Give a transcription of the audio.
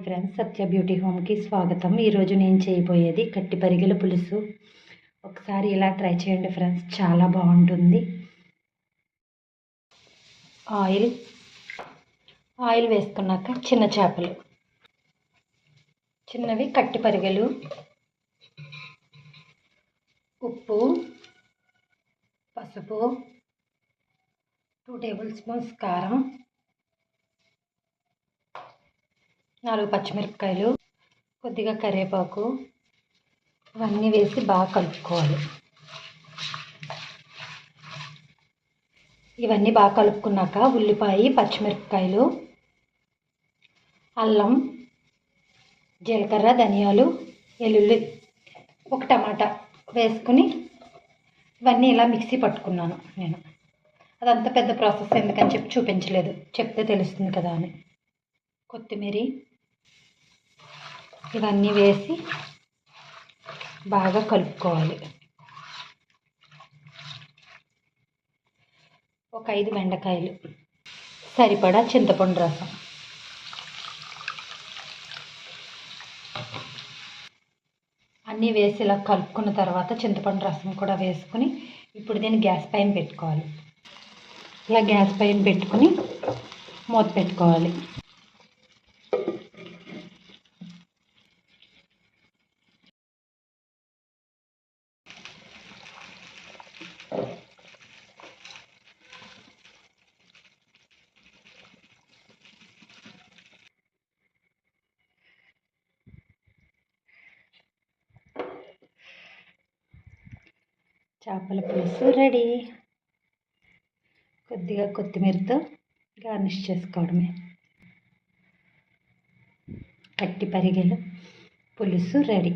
Friends, సత్య beauty హోమ్కి స్వాగతం. ఈరోజు నేను చేయబోయేది కట్టి పరిగెల పులుసు. ఒకసారి ఇలా ట్రై చేయండి ఫ్రెండ్స్, చాలా బాగుంటుంది. ఆయిల్ వేసుకున్నాక చిన్న చేపలు, చిన్నవి కట్టి పరిగెలు, ఉప్పు, పసుపు, 2 టేబుల్ స్పూన్స్ కారం, 4 పచ్చిమిరపకాయలు, కొద్దిగా కరివేపాకు, ఇవన్నీ వేసి బాగా కలుపుకోవాలి. ఇవన్నీ బాగా కలుపుకున్నాక ఉల్లిపాయ, పచ్చిమిరపకాయలు, అల్లం, జీలకర్ర, ధనియాలు, వెల్లుల్లి, ఒక టమాటా వేసుకుని ఇవన్నీ ఇలా మిక్సీ పట్టుకున్నాను. నేను అదంతా పెద్ద ప్రాసెస్ ఎందుకని చెప్పి చూపించలేదు, చెప్తే తెలుస్తుంది కదా అని. కొత్తిమీర ఇవన్నీ వేసి బాగా కలుపుకోవాలి. ఒక 5 బెండకాయలు, సరిపడా చింతపండు రసం, అన్నీ వేసి ఇలా కలుపుకున్న తర్వాత చింతపండు రసం కూడా వేసుకుని ఇప్పుడు దీన్ని గ్యాస్ పైన పెట్టుకోవాలి. ఇలా గ్యాస్ పైన పెట్టుకుని మూత పెట్టుకోవాలి. చేపల పులుసు రెడీ. కొద్దిగా కొత్తిమీరతో గార్నిష్ చేసుకోవడమే. కట్టి పరిగెల పులుసు రెడీ.